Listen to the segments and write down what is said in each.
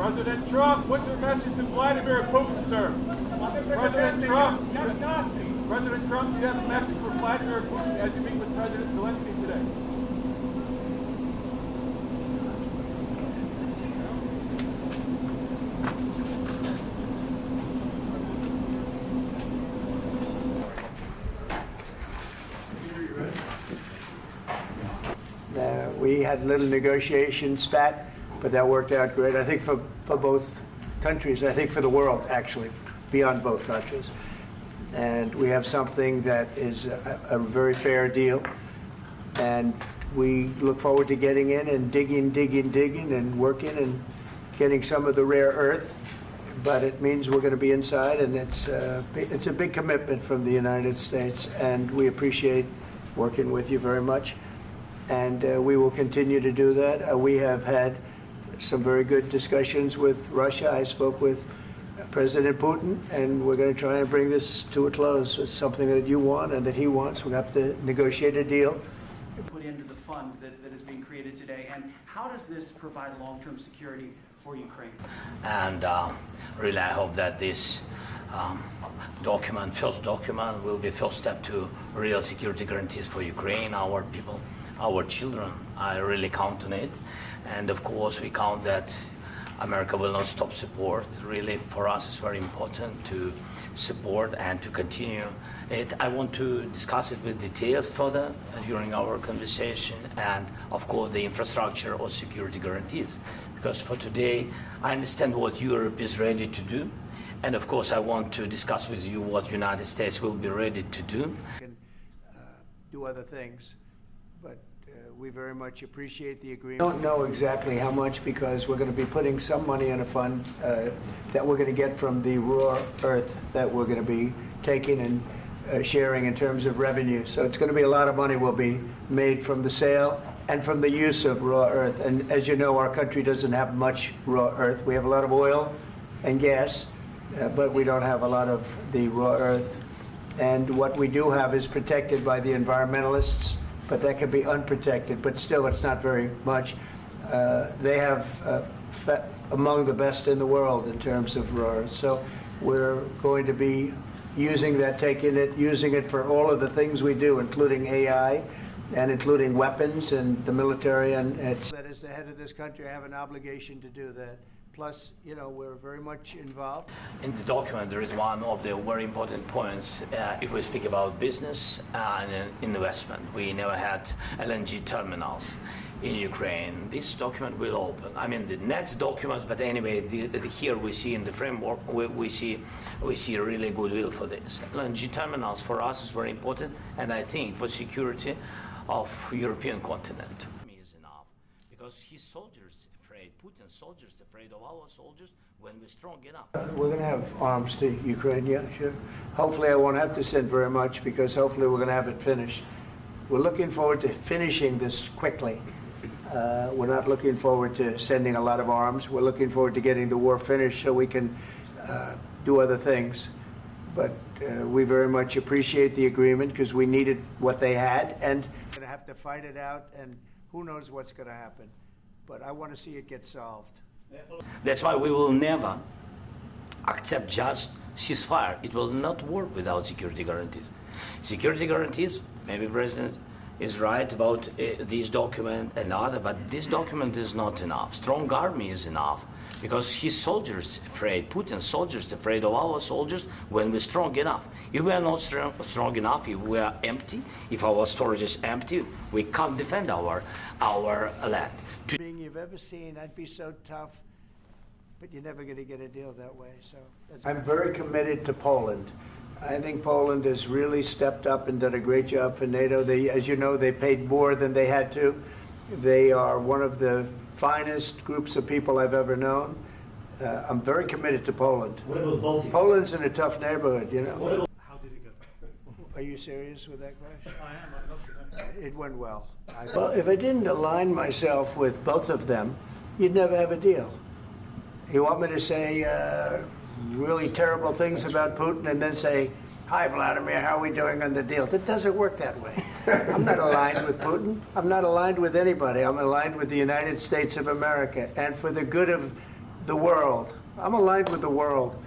President Trump, what's your message to Vladimir Putin, sir? President Trump, do you have a message for Vladimir Putin as you meet with President Zelenskyy today? We had a little negotiation spat, but that worked out great. I think for both countries, I think for the world, actually, beyond both countries. And we have something that is a very fair deal. And we look forward to getting in and digging and working and getting some of the rare earth. But it means we're going to be inside, and it's a big commitment from the United States, and we appreciate working with you very much. And we will continue to do that. We have had some very good discussions with Russia. I spoke with President Putin, and we're going to try and bring this to a close. It's something that you want and that he wants. We have to negotiate a deal. Put into the fund that is being created today, and how does this provide long-term security for Ukraine? And really, I hope that this first document, will be a first step to real security guarantees for Ukraine, our people, our children. I really count on it. And of course, we count that America will not stop support. Really, for us, it's very important to support and to continue it. I want to discuss it with details further during our conversation, and of course, the infrastructure or security guarantees. Because for today, I understand what Europe is ready to do. And of course, I want to discuss with you what the United States will be ready to do. Do other things, but we very much appreciate the agreement. We don't know exactly how much, because we're going to be putting some money in a fund that we're going to get from the raw earth that we're going to be taking and sharing in terms of revenue. So it's going to be a lot of money will be made from the sale and from the use of raw earth. And as you know, our country doesn't have much raw earth. We have a lot of oil and gas, but we don't have a lot of the raw earth. And what we do have is protected by the environmentalists, but that can be unprotected, but still it's not very much. They have among the best in the world in terms of raw earth. So we're going to be using that, using it for all of the things we do, including AI and including weapons and the military. And that as the head of this country, I have an obligation to do that. Plus, you know, we're very much involved. In the document, there is one of the very important points. If we speak about business and investment, we never had LNG terminals in Ukraine. This document will open. I mean, the next documents, but anyway, here we see in the framework, we see really goodwill for this. LNG terminals for us is very important, and I think for security of European continent is enough, because his soldiers afraid, Putin's soldiers afraid of our soldiers when we're strong enough. We're going to have arms to Ukraine, yeah, sure. Hopefully I won't have to send very much, because hopefully we're going to have it finished. We're looking forward to finishing this quickly. We're not looking forward to sending a lot of arms. We're looking forward to getting the war finished so we can do other things. But we very much appreciate the agreement, because we needed what they had, and we're going to have to fight it out, and who knows what's going to happen. But I want to see it get solved. That's why we will never accept just ceasefire. It will not work without security guarantees. Security guarantees, maybe President is right about this document and other, but this document is not enough. Strong army is enough, because his soldiers afraid, Putin's soldiers afraid of our soldiers when we're strong enough. If we are not strong enough, if we are empty, if our storage is empty, we can't defend our land. You've ever seen, I'd be so tough, but you're never going to get a deal that way. So I'm very committed to Poland. I think Poland has really stepped up and done a great job for NATO. As you know, they paid more than they had to. They are one of the finest groups of people I've ever known. I'm very committed to Poland. What about Baltics? Poland's in a tough neighborhood, you know. How did it go? Are you serious with that question? I am. I'd love to know. It went well. Well, if I didn't align myself with both of them, you'd never have a deal. You want me to say really terrible things about Putin and then say, "Hi, Vladimir, how are we doing on the deal?" That doesn't work that way. I'm not aligned with Putin. I'm not aligned with anybody. I'm aligned with the United States of America. And for the good of the world. I'm aligned with the world.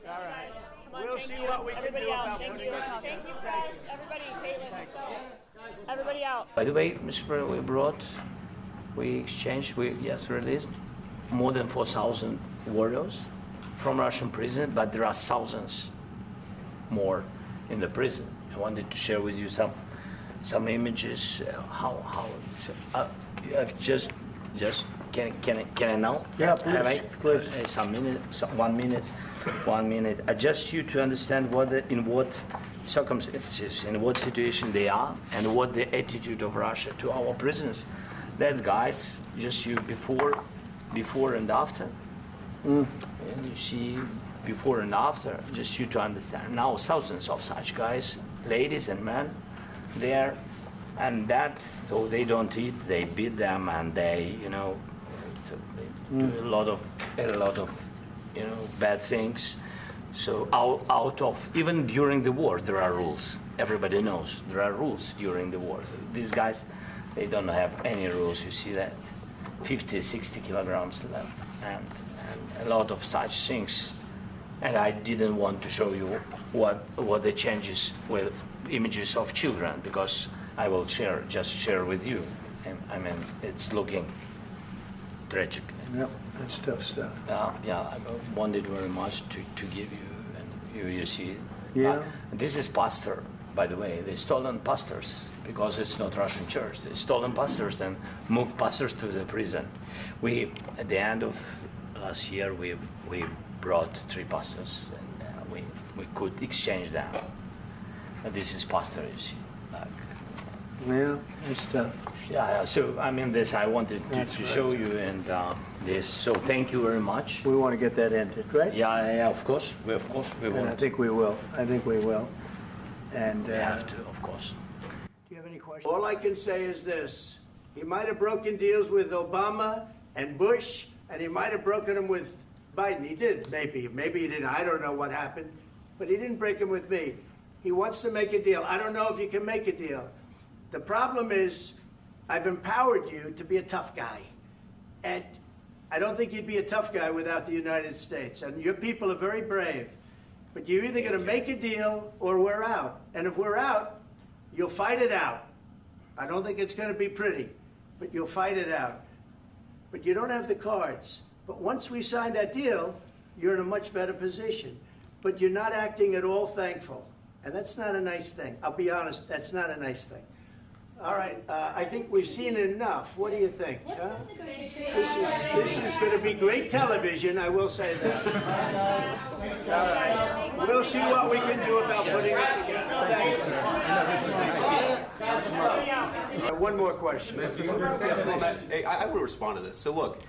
All right. We'll see what we can do about putting it together. Thank you, press. Everybody, Caitlin, let's go. Everybody out. By the way, Mr. President, we exchanged, released more than 4,000 warriors from Russian prison, but there are thousands more in the prison. I wanted to share with you some images. How it's you have just can I now? Yeah, please. Some minute, 1 minute, 1 minute. Just you to understand in what circumstances, in what situation they are, and what the attitude of Russia to our prisoners. That guys, just you before and after. And you see before and after, just you to understand. Now thousands of such guys, ladies and men, there, and that, so they don't eat, they beat them, and they, they do a lot of, bad things. So out of, even during the war, there are rules. Everybody knows there are rules during the war. So these guys, they don't have any rules. You see that, 50, 60 kilograms left, and a lot of such things. And I didn't want to show you what the changes with images of children, because I will just share with you. I mean, it's looking tragic. Yep, that's tough stuff. Yeah, I wanted very much to give you, and you see. Yeah. This is pastor, by the way. They stolen pastors because it's not Russian church. They stolen pastors and moved pastors to the prison. We, at the end of last year, we brought 3 pastors, and we could exchange them. And this is pastor, you see. Yeah, that's tough. Yeah. So I mean, this I wanted to show you, and this. So thank you very much. We want to get that ended, right? Yeah. Of course, we And want. I think we will. And We have to, of course. Do you have any questions? All I can say is this. He might have broken deals with Obama and Bush, and he might have broken them with Biden. He did, maybe. Maybe he didn't. I don't know what happened. But he didn't break them with me. He wants to make a deal. I don't know if you can make a deal. The problem is, I've empowered you to be a tough guy. And I don't think you'd be a tough guy without the United States. And your people are very brave. But you're either going to make a deal or we're out. And if we're out, you'll fight it out. I don't think it's going to be pretty, but you'll fight it out. But you don't have the cards. But once we sign that deal, you're in a much better position. But you're not acting at all thankful. And that's not a nice thing. I'll be honest, that's not a nice thing. All right, I think we've seen enough. What do you think? Huh? This is going to be great television, I will say that. All right. We'll see what we can do about putting it together. Thank you, sir. One more question. I will respond to this. So look,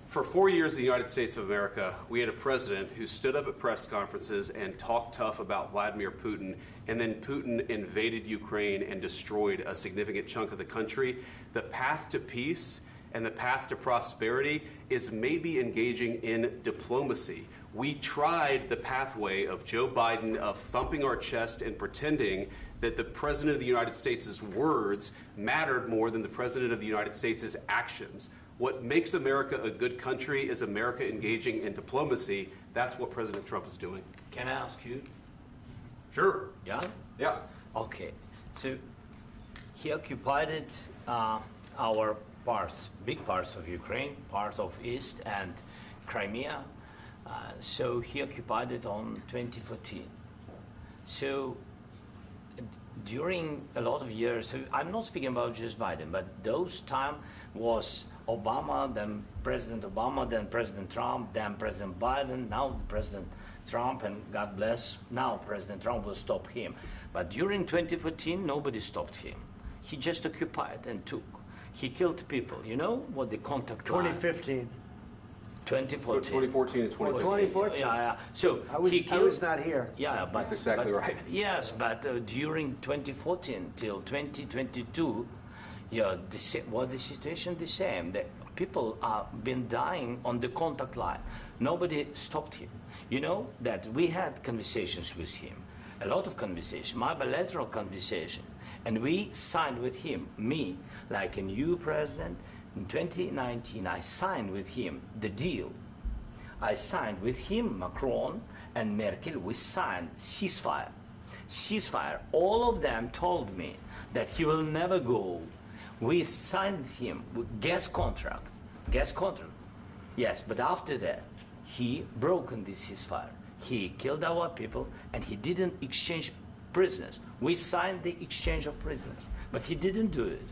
for 4 years in the United States of America, we had a president who stood up at press conferences and talked tough about Vladimir Putin, and then Putin invaded Ukraine and destroyed a significant chunk of the country. The path to peace and the path to prosperity is maybe engaging in diplomacy. We tried the pathway of Joe Biden of thumping our chest and pretending that the President of the United States' words mattered more than the President of the United States' actions. What makes America a good country is America engaging in diplomacy. That's what President Trump is doing. Can I ask you? Sure. Yeah? Yeah. Okay. So he occupied our parts, big parts of Ukraine, part of East and Crimea. So he occupied it on 2014. So during a lot of years, so I'm not speaking about just Biden, but those time was Obama, then President Obama, then President Trump, then President Biden, now President Trump, and God bless, now President Trump will stop him. But during 2014, nobody stopped him. He just occupied and took. He killed people. You know what the contact line? 2015. 2014. 2014 and 2015. 2014. Yeah. So I was not here. Yeah, but That's exactly right. Yes, but during 2014 till 2022, yeah, the situation the same. The people are been dying on the contact line. Nobody stopped him. You know that we had conversations with him, a lot of conversation, my bilateral conversation, and we signed with him, me, like a new president, In 2019, I signed with him the deal. I signed with him, Macron and Merkel, we signed ceasefire. Ceasefire. All of them told me that he will never go. We signed with him with gas contract. Gas contract. Yes, but after that, he broken this ceasefire. He killed our people and he didn't exchange prisoners. We signed the exchange of prisoners, but he didn't do it.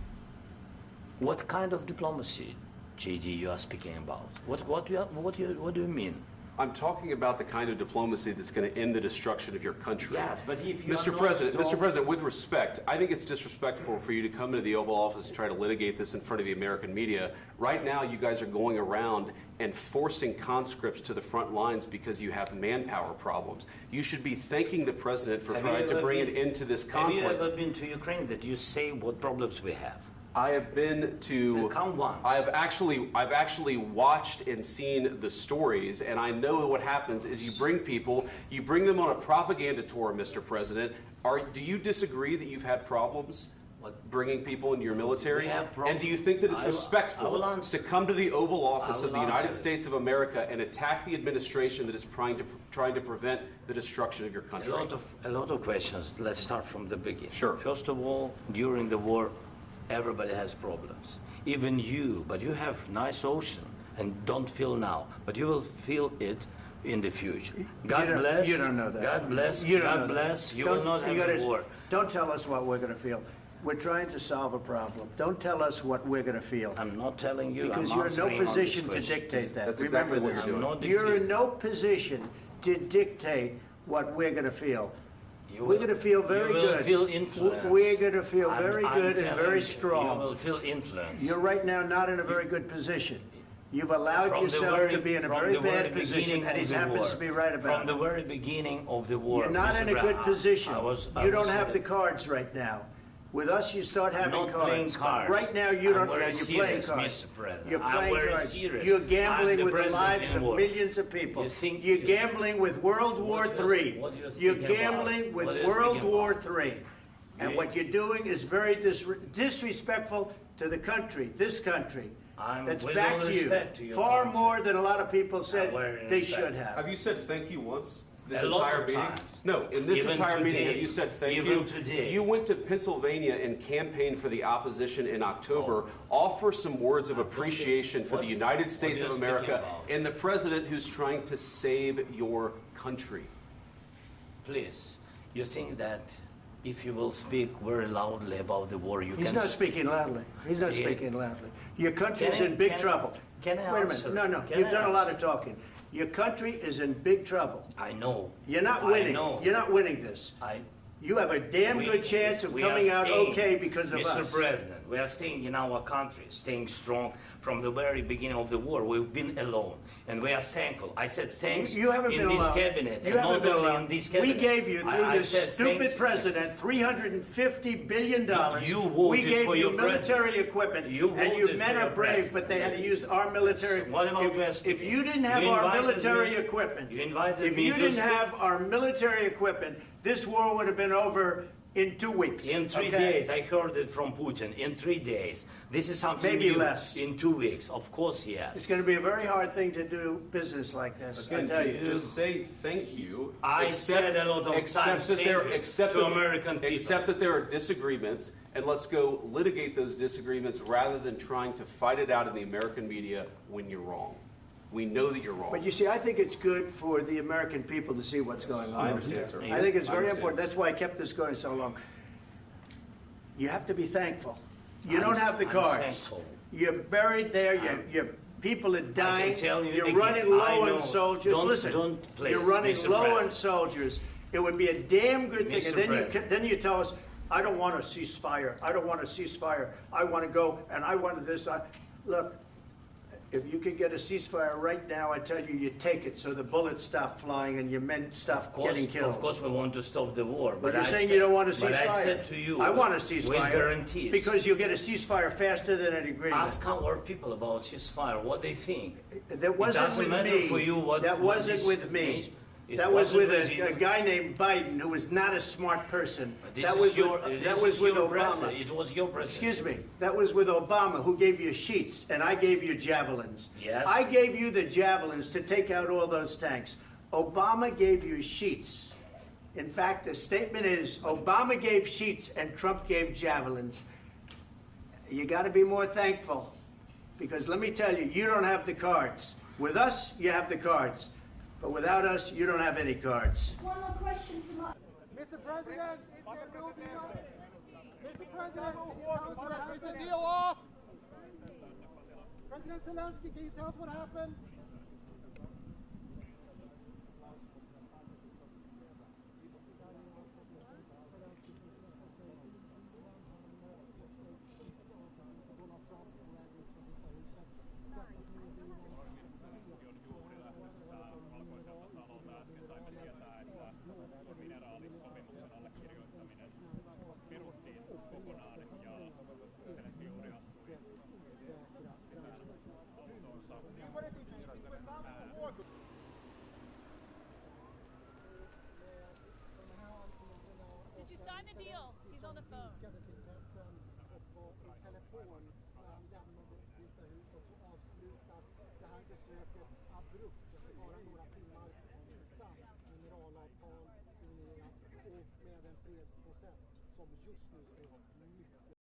What kind of diplomacy, JD, you are speaking about? What do you mean? I'm talking about the kind of diplomacy that's going to end the destruction of your country. Yes, but if you Mr. President, with respect, I think it's disrespectful for you to come into the Oval Office and try to litigate this in front of the American media. Right now, you guys are going around and forcing conscripts to the front lines because you have manpower problems. You should be thanking the President for trying to bring an end to this conflict. Have you ever been to Ukraine that you say what problems we have? I have been to. Count once. I've actually watched and seen the stories, and I know what happens is you bring them on a propaganda tour, Mr. President. Do you disagree that you've had problems bringing people into your military? We have problems. And do you think that it's respectful to come to the Oval Office of the United States of America and attack the administration that is trying to prevent the destruction of your country? A lot of questions. Let's start from the beginning. Sure. First of all, during the war, everybody has problems, even you, but you have nice ocean and don't feel now, but you will feel it in the future. God bless. You don't know that. God bless. You don't God know that. bless. You will not have a war. Don't tell us what we're going to feel. We're trying to solve a problem. Don't tell us what we're going to feel. I'm not telling you. Because I'm you're in no answering on position this to question. dictate that. That's Remember exactly what this. you're doing. I'm not You're in dictating. no position to dictate what we're going to feel. You We're will- going to feel very you will good. Feel influence. We're going to feel very I'm good and telling very you, strong. You will feel influence. You're right now not in a very good position. You've allowed From the yourself very- to be in a from very the very bad position, beginning and of he the happens war. to be right about From the it. very beginning of the war. You're not in a Mr. good Brown, position. I You don't was have the cards right now. With us, you start having not playing cards. cards. Right now, you I'm don't. very You're playing serious, cards. Mr. President. You're I'm playing very cards. serious. You're I'm gambling the with the president lives in of war. millions of people. You think- You're gambling with World War What do you- III. what do you You're think about? gambling with What do you World think War about? III. And You- what you're doing is very disrespectful to the country, this country. I'm That's with back all to respect to you. your Far country. more than a lot of people said very they respect. should have. Have you said thank you once? This A lot entire of meeting? times. No, in this Even entire meeting, today. have you said thank Even you? today. You went to Pennsylvania and campaigned for the opposition in October. Offer some words of appreciation for the United States what of are you speaking America about? and the president who's trying to save your country. Please, you think that if you will speak very loudly about the war, you He's can... not speaking loudly. He's not Yeah. speaking loudly. Your country is Can I- in big can- trouble. can I Wait a answer? minute. No, Can you've I done a lot answer? of talking. Your country is in big trouble. I know. You're not I winning. know. You're not winning this. You have a damn good chance of we coming are out staying, okay because of Mr. us. President, we are staying in our country, staying strong from the very beginning of the war. We've been alone, and we are thankful. I said thanks You haven't in been this alone. cabinet, You and haven't not been only alone. in this We cabinet. gave you, through I this said stupid thank you. president, $350 billion. You voted we gave for you your military president. equipment, You and you voted men for are your brave, president. but they had to use our military. What about If you didn't have You our invited military me- equipment, you invited if me you to didn't speak- have our military equipment, this war would have been over in 2 weeks. In 3 okay? days, I heard it from Putin. In 3 days, this is something Maybe new. less. In 2 weeks, of course, yes. It's going to be a very hard thing to do business like this. I Again, tell you. just say thank you. I said a lot of times thank you to American people. Except that there are disagreements, and let's go litigate those disagreements rather than trying to fight it out in the American media when you're wrong. We know that you're wrong. But you see, I think it's good for the American people to see what's going on. I understand, sir. I think it's I very understand. important. That's why I kept this going so long. You have to be thankful. You don't have the I'm cards. thankful. You're buried there. Your people are dying. tell you You're again, running I low know. on soldiers. Don't- Listen, don't please, you're running Mr. low on President. soldiers. It would be a damn good thing. Mr. And then President. then you tell us, I don't want a ceasefire. I don't want a ceasefire. I want to go and I want this. Look. If you could get a ceasefire right now, I tell you, you take it so the bullets stop flying and your men stop getting killed. Of course, we want to stop the war. But you're I saying said- you don't want a ceasefire. But I said to you, I want a ceasefire. with guarantees. Because you'll get a ceasefire faster than an agreement. Ask our people about ceasefire, what they think. That wasn't it doesn't with matter me. for you what That what wasn't this with me. means. That was with a guy named Biden, who was not a smart person. That was with Obama. It was your president. Excuse me. That was with Obama, who gave you sheets, and I gave you javelins. Yes. I gave you the javelins to take out all those tanks. Obama gave you sheets. In fact, the statement is Obama gave sheets and Trump gave javelins. You got to be more thankful, because let me tell you, you don't have the cards. With us, you have the cards. But without us, you don't have any cards. One more question to my... Mr. President, is there no deal? Mr. President, can you tell us what happened? Is the deal off? President Zelenskyy, can you tell us what happened? Mineraalisopimuksen allekirjoittaminen peruttiin kokonaan ja Zelenskyy juuri astui sisään autoonsa. Did you sign the deal? He's on the phone. Det här besöket abrupt, bara några timmar utan mineralavtal signerat och med en fredsprocess som just nu är mycket